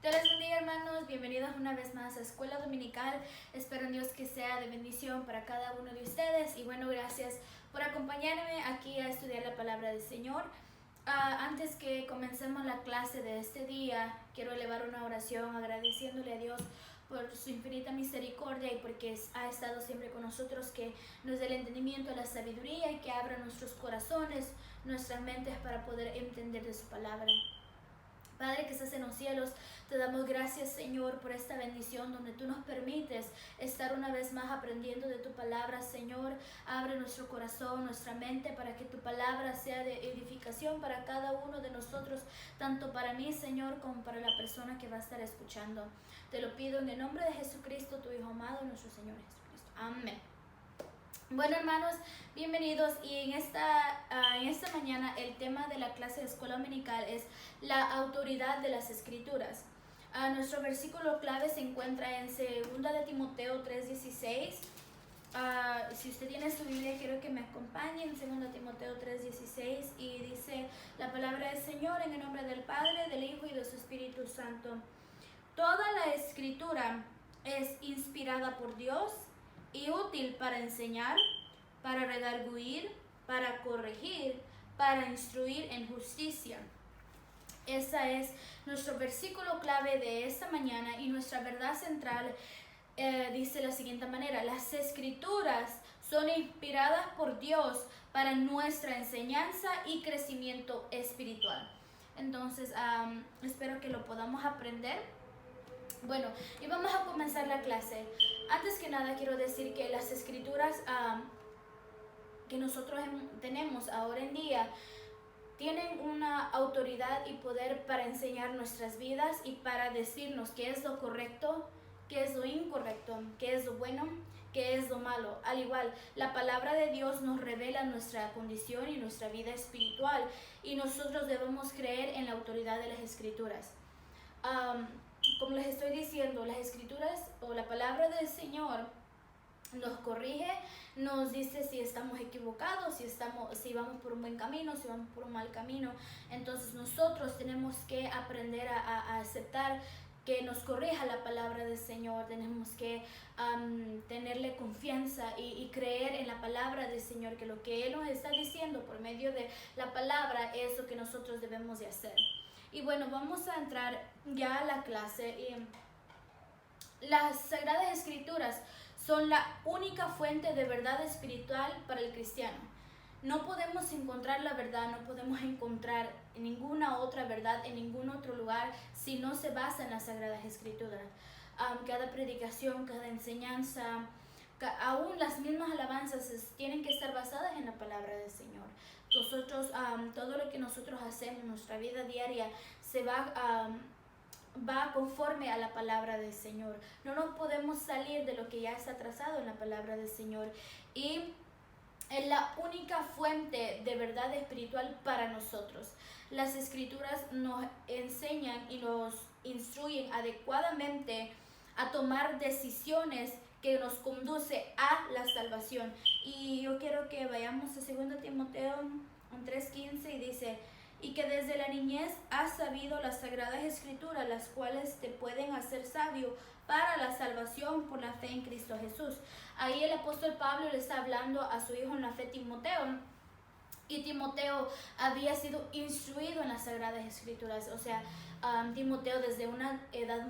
Dios les bendiga, hermanos, bienvenidos una vez más a Escuela Dominical. Espero en Dios que sea de bendición para cada uno de ustedes. Y bueno, gracias por acompañarme aquí a estudiar la palabra del Señor. Antes que comencemos la clase de este día, quiero elevar una oración agradeciéndole a Dios por su infinita misericordia y porque ha estado siempre con nosotros, que nos dé el entendimiento, la sabiduría y que abra nuestros corazones, nuestras mentes para poder entender de su palabra. Padre que estás en los cielos, te damos gracias, Señor, por esta bendición donde tú nos permites estar una vez más aprendiendo de tu palabra, Señor. Abre nuestro corazón, nuestra mente, para que tu palabra sea de edificación para cada uno de nosotros, tanto para mí, Señor, como para la persona que va a estar escuchando. Te lo pido en el nombre de Jesucristo, tu Hijo amado, nuestro Señor Jesucristo. Amén. Bueno, hermanos, bienvenidos. Y en esta mañana el tema de la clase de escuela dominical es la autoridad de las escrituras. Nuestro versículo clave se encuentra en 2 de Timoteo 3:16. Si usted tiene su Biblia, quiero que me acompañe en 2 Timoteo 3:16, y dice la palabra del Señor: en el nombre del Padre, del Hijo y de su Espíritu Santo. Toda la escritura es inspirada por Dios y útil para enseñar, para redarguir, para corregir, para instruir en justicia. Ese es nuestro versículo clave de esta mañana, y nuestra verdad central dice de la siguiente manera: las escrituras son inspiradas por Dios para nuestra enseñanza y crecimiento espiritual. Entonces, espero que lo podamos aprender. Bueno, y vamos a comenzar la clase. Antes que nada, quiero decir que las escrituras que nosotros tenemos ahora en día tienen una autoridad y poder para enseñar nuestras vidas y para decirnos qué es lo correcto, qué es lo incorrecto, qué es lo bueno, qué es lo malo. Al igual, la palabra de Dios nos revela nuestra condición y nuestra vida espiritual, y nosotros debemos creer en la autoridad de las escrituras. Como les estoy diciendo, las escrituras o la palabra del Señor nos corrige, nos dice si estamos equivocados, si vamos por un buen camino, si vamos por un mal camino. Entonces nosotros tenemos que aprender a aceptar que nos corrija la palabra del Señor. Tenemos que tenerle confianza y creer en la palabra del Señor, que lo que Él nos está diciendo por medio de la palabra es lo que nosotros debemos de hacer. Y bueno, vamos a entrar ya a la clase. Las Sagradas Escrituras son la única fuente de verdad espiritual para el cristiano. No podemos encontrar la verdad, no podemos encontrar ninguna otra verdad en ningún otro lugar si no se basa en las Sagradas Escrituras. Cada predicación, cada enseñanza, aún las mismas alabanzas tienen que estar basadas en la palabra del Señor. Nosotros, todo lo que nosotros hacemos en nuestra vida diaria se va conforme a la palabra del Señor. No nos podemos salir de lo que ya está trazado en la palabra del Señor, y es la única fuente de verdad espiritual para nosotros. Las escrituras nos enseñan y nos instruyen adecuadamente a tomar decisiones que nos conduce a la salvación. Y yo quiero que vayamos a 2 Timoteo 3:15, y dice: y que desde la niñez has sabido las sagradas escrituras, las cuales te pueden hacer sabio para la salvación por la fe en Cristo Jesús. Ahí el apóstol Pablo le está hablando a su hijo en la fe, Timoteo, y Timoteo había sido instruido en las sagradas escrituras. O sea, Timoteo desde una edad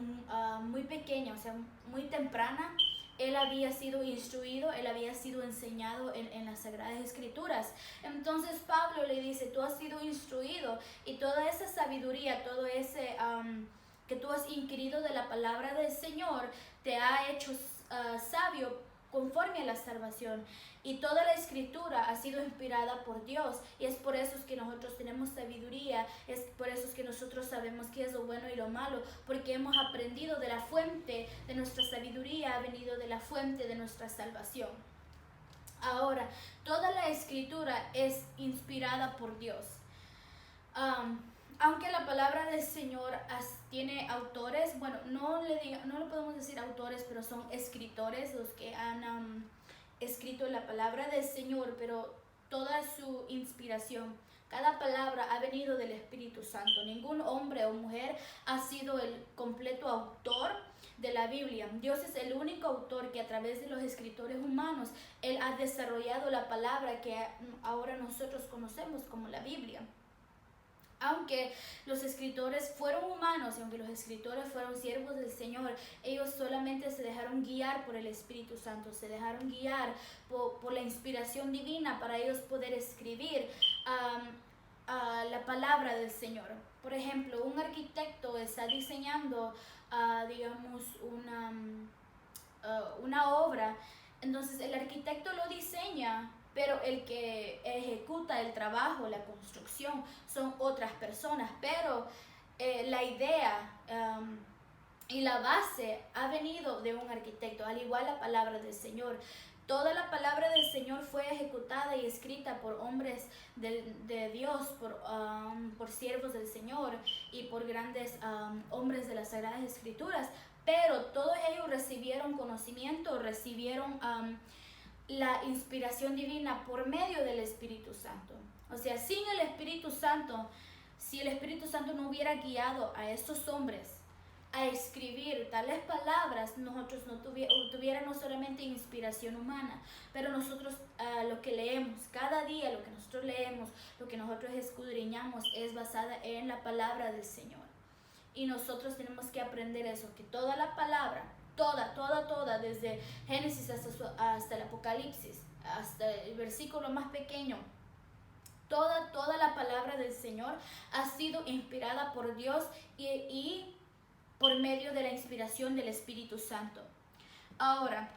muy pequeña, o sea, muy temprana, él había sido instruido, él había sido enseñado en las Sagradas Escrituras. Entonces Pablo le dice: tú has sido instruido, y toda esa sabiduría, todo ese que tú has inquirido de la palabra del Señor, te ha hecho sabio conforme a la salvación. Y toda la escritura ha sido inspirada por Dios, y es por eso que nosotros tenemos sabiduría, es por eso que nosotros sabemos qué es lo bueno y lo malo, porque hemos aprendido de la fuente de nuestra sabiduría, ha venido de la fuente de nuestra salvación. Ahora, toda la escritura es inspirada por Dios. Aunque la palabra del Señor tiene autores, bueno, no lo podemos decir autores, pero son escritores los que han escrito la palabra del Señor, pero toda su inspiración, Cada palabra ha venido del Espíritu Santo. Ningún hombre o mujer ha sido el completo autor de la Biblia. Dios es el único autor que a través de los escritores humanos, Él ha desarrollado la palabra que ahora nosotros conocemos como la Biblia. Aunque los escritores fueron humanos y aunque los escritores fueron siervos del Señor, ellos solamente se dejaron guiar por el Espíritu Santo, se dejaron guiar por la inspiración divina para ellos poder escribir la palabra del Señor. Por ejemplo, un arquitecto está diseñando, digamos, una obra. Entonces el arquitecto lo diseña, pero el que ejecuta el trabajo, la construcción, son otras personas. Pero la idea y la base ha venido de un arquitecto, al igual la palabra del Señor. Toda la palabra del Señor fue ejecutada y escrita por hombres de Dios, por siervos del Señor y por grandes hombres de las Sagradas Escrituras. Pero todos ellos recibieron conocimiento, recibieron la inspiración divina por medio del Espíritu Santo. O sea, sin el Espíritu Santo, si el Espíritu Santo no hubiera guiado a estos hombres a escribir tales palabras, nosotros no tuviéramos solamente inspiración humana, pero nosotros lo que leemos, cada día lo que nosotros leemos, lo que nosotros escudriñamos es basada en la palabra del Señor. Y nosotros tenemos que aprender eso, que toda la palabra, toda, desde Génesis hasta el Apocalipsis, hasta el versículo más pequeño, toda la palabra del Señor ha sido inspirada por Dios y por medio de la inspiración del Espíritu Santo. Ahora,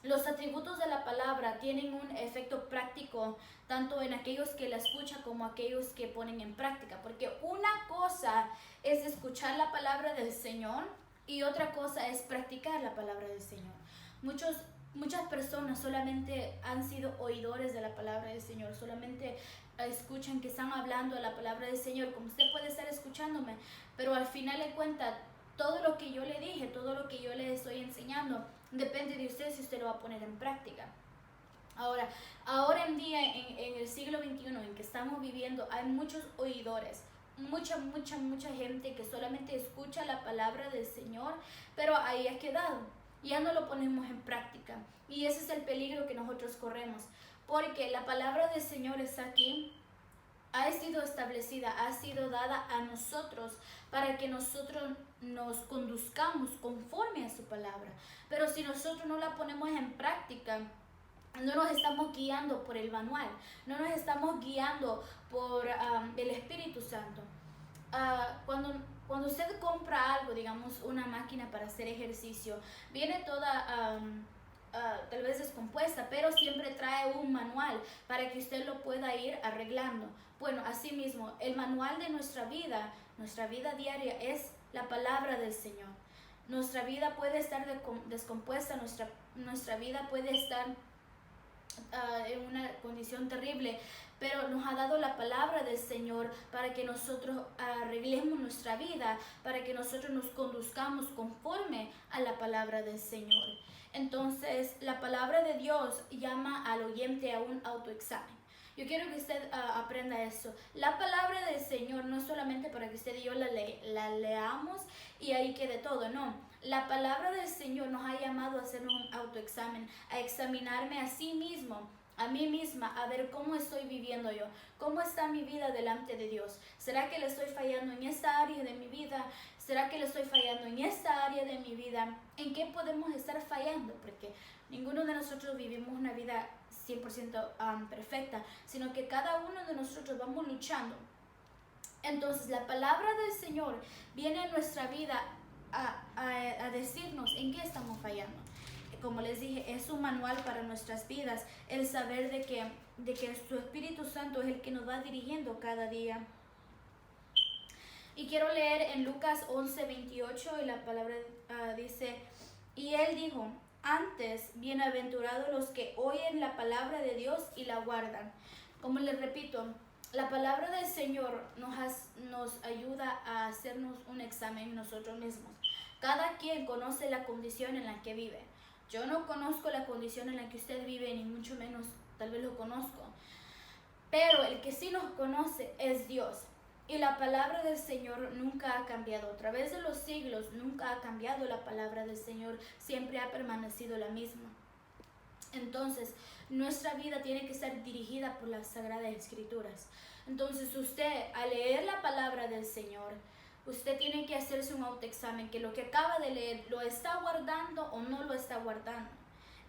los atributos de la palabra tienen un efecto práctico tanto en aquellos que la escuchan como aquellos que ponen en práctica, porque una cosa es escuchar la palabra del Señor y otra cosa es practicar la palabra del Señor. Muchas personas solamente han sido oidores de la palabra del Señor, solamente escuchan que están hablando de la palabra del Señor, como usted puede estar escuchándome, pero al final de cuentas, todo lo que yo le dije, todo lo que yo le estoy enseñando, depende de usted si usted lo va a poner en práctica. Ahora en día, en el siglo XXI en que estamos viviendo, hay muchos oidores, mucha gente que solamente escucha la palabra del Señor, pero ahí ha quedado, ya no lo ponemos en práctica. Y ese es el peligro que nosotros corremos, porque la palabra del Señor está aquí, ha sido establecida, ha sido dada a nosotros para que nosotros nos conduzcamos conforme a su palabra. Pero si nosotros no la ponemos en práctica, no nos estamos guiando por el manual, no nos estamos guiando por el Espíritu Santo. Cuando usted compra algo, digamos una máquina para hacer ejercicio, viene toda tal vez descompuesta, pero siempre trae un manual para que usted lo pueda ir arreglando. Bueno, así mismo, el manual de nuestra vida diaria es la palabra del Señor. Nuestra vida puede estar descompuesta, nuestra vida puede estar en una condición terrible, pero nos ha dado la palabra del Señor para que nosotros arreglemos nuestra vida, para que nosotros nos conduzcamos conforme a la palabra del Señor. Entonces, la palabra de Dios llama al oyente a un autoexamen. Yo quiero que usted aprenda eso. La palabra del Señor no es solamente para que usted y yo la leamos y ahí quede todo, no. La palabra del Señor nos ha llamado a hacer un autoexamen, a examinarme a sí mismo, a mí misma, a ver cómo estoy viviendo yo, cómo está mi vida delante de Dios. ¿Será que le estoy fallando en esta área de mi vida? ¿Será que le estoy fallando en esta área de mi vida? ¿En qué podemos estar fallando? Porque ninguno de nosotros vivimos una vida 100% perfecta, sino que cada uno de nosotros vamos luchando. Entonces la palabra del Señor viene a nuestra vida a decirnos en qué estamos fallando. Como les dije, es un manual para nuestras vidas, el saber de que su Espíritu Santo es el que nos va dirigiendo cada día. Y quiero leer en Lucas 11:28 y la palabra dice, y él dijo, antes, bienaventurados los que oyen la palabra de Dios y la guardan. Como les repito, la palabra del Señor nos ayuda a hacernos un examen nosotros mismos. Cada quien conoce la condición en la que vive. Yo no conozco la condición en la que usted vive, ni mucho menos tal vez lo conozco. pero el que sí nos conoce es Dios. Y la palabra del Señor nunca ha cambiado. A través de los siglos nunca ha cambiado la palabra del Señor. Siempre ha permanecido la misma. Entonces, nuestra vida tiene que ser dirigida por las Sagradas Escrituras. Entonces, usted, al leer la palabra del Señor, usted tiene que hacerse un autoexamen, que lo que acaba de leer, ¿lo está guardando o no lo está guardando?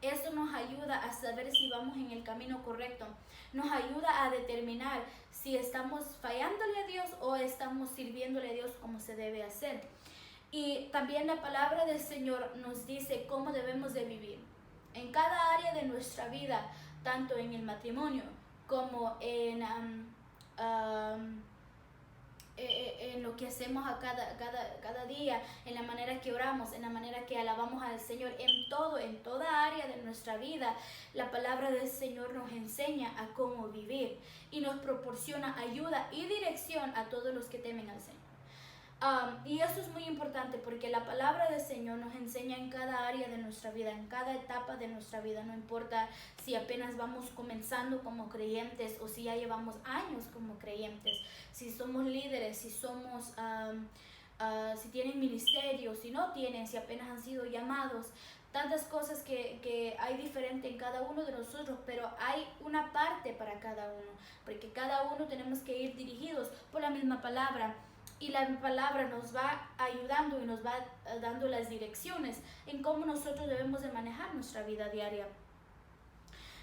Eso nos ayuda a saber si vamos en el camino correcto. Nos ayuda a determinar si estamos fallándole a Dios o estamos sirviéndole a Dios como se debe hacer. Y también la palabra del Señor nos dice cómo debemos de vivir. En cada área de nuestra vida, tanto en el matrimonio como en lo que hacemos a cada día, en la manera que oramos, en la manera que alabamos al Señor, en toda área de nuestra vida, la palabra del Señor nos enseña a cómo vivir y nos proporciona ayuda y dirección a todos los que temen al Señor. Y eso es muy importante porque la palabra del Señor nos enseña en cada área de nuestra vida, en cada etapa de nuestra vida, no importa si apenas vamos comenzando como creyentes o si ya llevamos años como creyentes, si somos líderes, si somos, si tienen ministerio, si no tienen, si apenas han sido llamados, tantas cosas que hay diferente en cada uno de nosotros, pero hay una parte para cada uno, porque cada uno tenemos que ir dirigidos por la misma palabra. Y la palabra nos va ayudando y nos va dando las direcciones en cómo nosotros debemos de manejar nuestra vida diaria.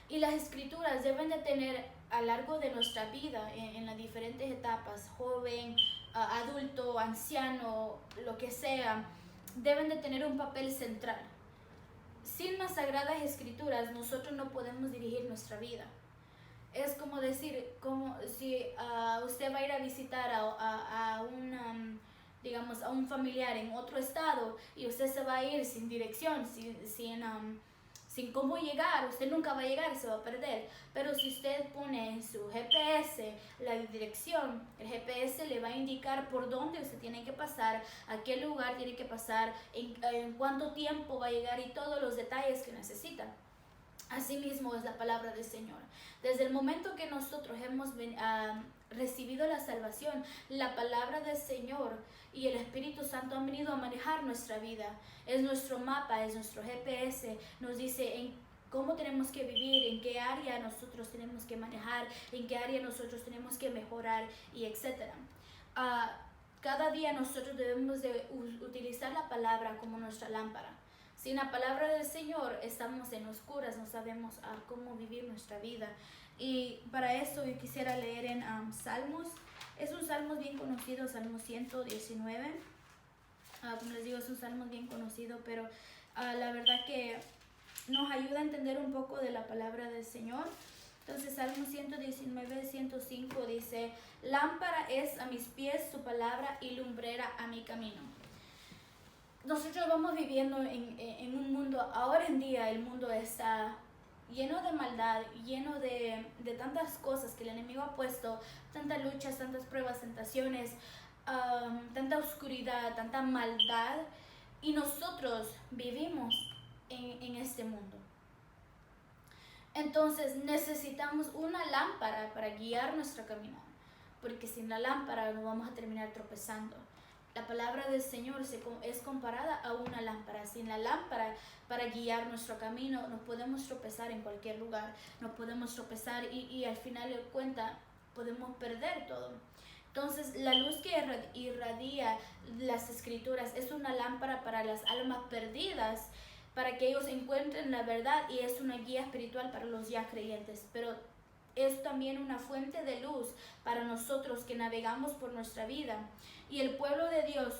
Y las escrituras deben de tener a lo largo de nuestra vida, en las diferentes etapas, joven, adulto, anciano, lo que sea, deben de tener un papel central. Sin las sagradas escrituras nosotros no podemos dirigir nuestra vida. Es como decir, como si usted va a ir a visitar a un familiar en otro estado y usted se va a ir sin dirección, sin cómo llegar, usted nunca va a llegar, se va a perder. Pero si usted pone en su GPS la dirección, el GPS le va a indicar por dónde usted tiene que pasar, a qué lugar tiene que pasar, en cuánto tiempo va a llegar y todos los detalles que necesita. Asimismo es la palabra del Señor. Desde el momento que nosotros hemos recibido la salvación, la palabra del Señor y el Espíritu Santo han venido a manejar nuestra vida. Es nuestro mapa, es nuestro GPS. Nos dice en cómo tenemos que vivir, en qué área nosotros tenemos que manejar, en qué área nosotros tenemos que mejorar y etc. Cada día nosotros debemos de utilizar la palabra como nuestra lámpara. Sin la palabra del Señor estamos en oscuras, no sabemos cómo vivir nuestra vida. Y para eso yo quisiera leer en Salmos. Es un salmo bien conocido, Salmo 119. Como les digo, es un salmo bien conocido, pero la verdad que nos ayuda a entender un poco de la palabra del Señor. Entonces, Salmo 119, 105 dice: lámpara es a mis pies tu palabra y lumbrera a mi camino. Nosotros vamos viviendo en un mundo, ahora en día el mundo está lleno de maldad, lleno de tantas cosas que el enemigo ha puesto, tantas luchas, tantas pruebas, tentaciones, tanta oscuridad, tanta maldad, y nosotros vivimos en este mundo. Entonces necesitamos una lámpara para guiar nuestro camino, porque sin la lámpara nos vamos a terminar tropezando. La palabra del Señor es comparada a una lámpara. Sin la lámpara para guiar nuestro camino nos podemos tropezar en cualquier lugar, nos podemos tropezar y al final de cuentas podemos perder todo. Entonces la luz que irradia las escrituras es una lámpara para las almas perdidas, para que ellos encuentren la verdad, y es una guía espiritual para los ya creyentes, pero es también una fuente de luz para nosotros que navegamos por nuestra vida. Y el pueblo de Dios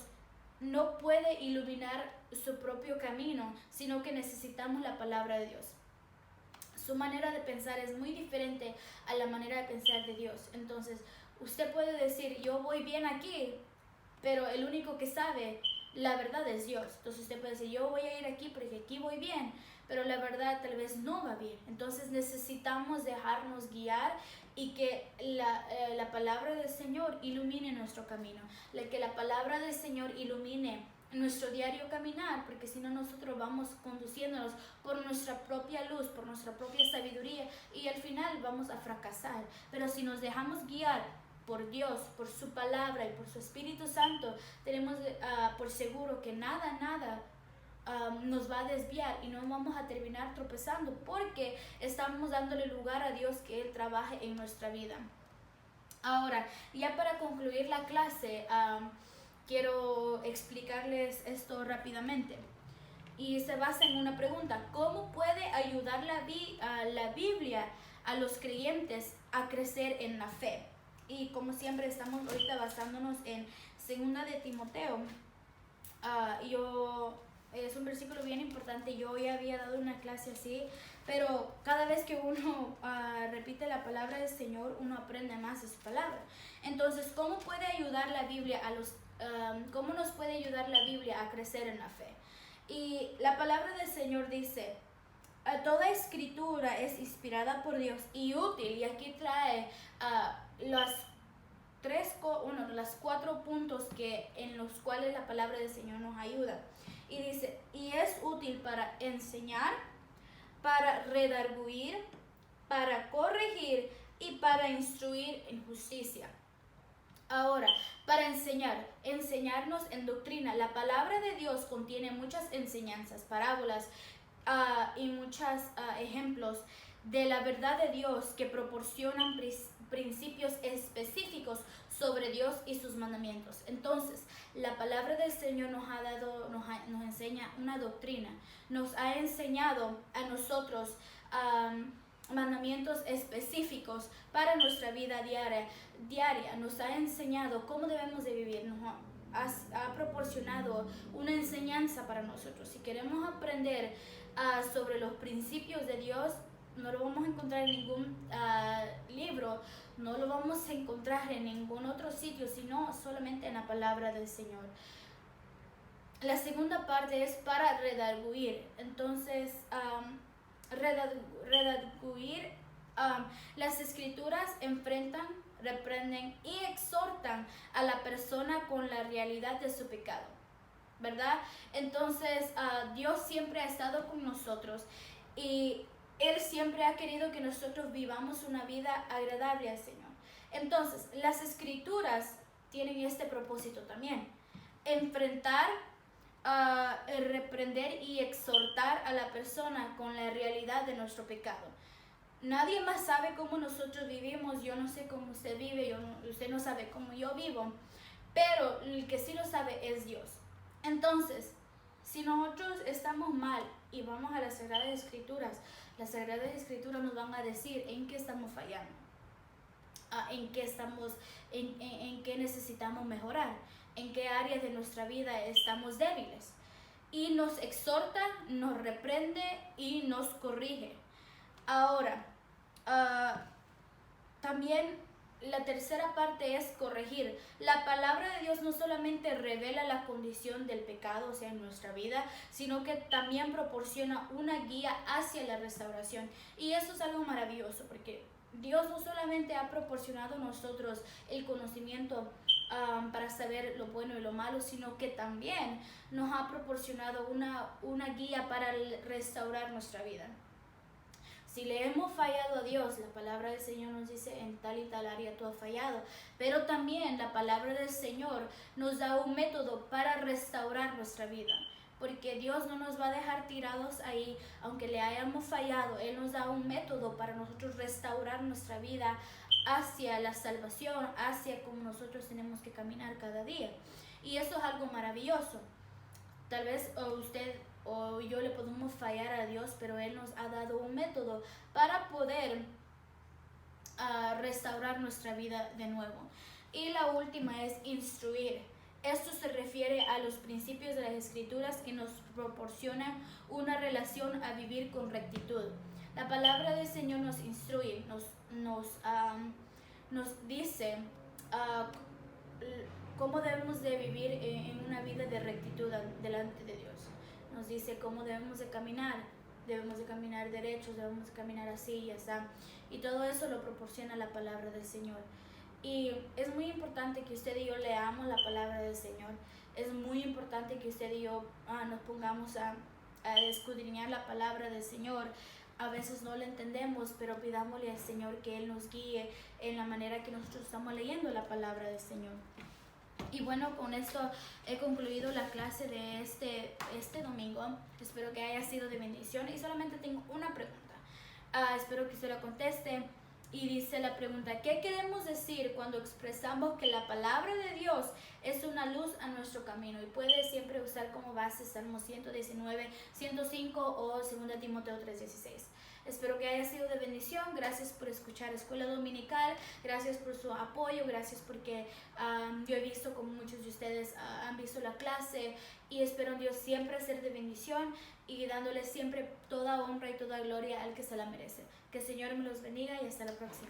no puede iluminar su propio camino, sino que necesitamos la palabra de Dios. Su manera de pensar es muy diferente a la manera de pensar de Dios. Entonces, usted puede decir, yo voy bien aquí, pero el único que sabe la verdad es Dios. Entonces usted puede decir, yo voy a ir aquí porque aquí voy bien, pero la verdad tal vez no va bien. Entonces necesitamos dejarnos guiar y que la palabra del Señor ilumine nuestro camino, que la palabra del Señor ilumine en nuestro diario caminar, porque si no nosotros vamos conduciéndonos por nuestra propia luz, por nuestra propia sabiduría, y al final vamos a fracasar. Pero si nos dejamos guiar por Dios, por su palabra y por su Espíritu Santo, tenemos por seguro que nada nos va a desviar y no vamos a terminar tropezando, porque estamos dándole lugar a Dios que Él trabaje en nuestra vida. Ahora, ya para concluir la clase, quiero explicarles esto rápidamente. Y se basa en una pregunta: ¿cómo puede ayudar la Biblia a los creyentes a crecer en la fe? Y como siempre estamos ahorita basándonos en 2 de Timoteo. Es un versículo bien importante. Yo ya había dado una clase así, pero cada vez que uno repite la palabra del Señor, uno aprende más de su palabra. Entonces, ¿cómo puede ayudar la Biblia cómo nos puede ayudar la Biblia a crecer en la fe? Y la palabra del Señor dice: toda escritura es inspirada por Dios y útil. Y aquí trae los 4 puntos en los cuales la palabra del Señor nos ayuda. Y dice: y es útil para enseñar, para redarguir, para corregir y para instruir en justicia. Ahora, para enseñarnos en doctrina. La palabra de Dios contiene muchas enseñanzas, parábolas y muchos ejemplos de la verdad de Dios que proporcionan principios específicos sobre Dios y sus mandamientos. Entonces, la palabra del Señor nos enseña una doctrina, nos ha enseñado a nosotros mandamientos específicos para nuestra vida diaria, nos ha enseñado cómo debemos de vivir, nos ha proporcionado una enseñanza para nosotros. Si queremos aprender sobre los principios de Dios, no lo vamos a encontrar en ningún libro, no lo vamos a encontrar en ningún otro sitio, sino solamente en la palabra del Señor. La segunda parte es para redarguir. Entonces, redarguir, las escrituras enfrentan, reprenden y exhortan a la persona con la realidad de su pecado, ¿verdad? Entonces, Dios siempre ha estado con nosotros y Él siempre ha querido que nosotros vivamos una vida agradable al Señor. Entonces, las escrituras tienen este propósito también: enfrentar, reprender y exhortar a la persona con la realidad de nuestro pecado. Nadie más sabe cómo nosotros vivimos. Yo no sé cómo usted vive, usted no sabe cómo yo vivo, pero el que sí lo sabe es Dios. Entonces, si nosotros estamos mal y vamos a las Sagradas Escrituras nos van a decir en qué estamos fallando, en qué necesitamos mejorar, en qué áreas de nuestra vida estamos débiles. Y nos exhorta, nos reprende y nos corrige. Ahora, también la tercera parte es corregir. La palabra de Dios no solamente revela la condición del pecado, o sea, en nuestra vida, sino que también proporciona una guía hacia la restauración. Y eso es algo maravilloso, porque Dios no solamente ha proporcionado a nosotros el conocimiento para saber lo bueno y lo malo, sino que también nos ha proporcionado una guía para restaurar nuestra vida. Si le hemos fallado a Dios, la palabra del Señor nos dice: en tal y tal área tú has fallado. Pero también la palabra del Señor nos da un método para restaurar nuestra vida. Porque Dios no nos va a dejar tirados ahí, aunque le hayamos fallado. Él nos da un método para nosotros restaurar nuestra vida hacia la salvación, hacia cómo nosotros tenemos que caminar cada día. Y eso es algo maravilloso. Tal vez usted o yo le podemos fallar a Dios, pero Él nos ha dado un método para poder restaurar nuestra vida de nuevo. Y la última es instruir. Esto se refiere a los principios de las Escrituras que nos proporcionan una relación a vivir con rectitud. La palabra del Señor nos instruye, nos dice cómo debemos de vivir en una vida de rectitud delante de Dios. Nos dice cómo debemos de caminar derechos, debemos de caminar así y así. Y todo eso lo proporciona la palabra del Señor. Y es muy importante que usted y yo leamos la palabra del Señor, es muy importante que usted y yo nos pongamos a escudriñar la palabra del Señor. A veces no la entendemos, pero pidámosle al Señor que Él nos guíe en la manera que nosotros estamos leyendo la palabra del Señor. Y bueno, con esto he concluido la clase de este domingo. Espero que haya sido de bendición y solamente tengo una pregunta. Espero que usted la conteste. Y dice la pregunta: ¿qué queremos decir cuando expresamos que la palabra de Dios es una luz a nuestro camino? Y puede siempre usar como base Salmo 119, 105 o 2 Timoteo 3:16. Espero que haya sido de bendición. Gracias por escuchar Escuela Dominical. Gracias por su apoyo. Gracias porque yo he visto como muchos de ustedes han visto la clase. Y espero en Dios siempre ser de bendición y dándole siempre toda honra y toda gloria al que se la merece. Que el Señor me los bendiga y hasta la próxima.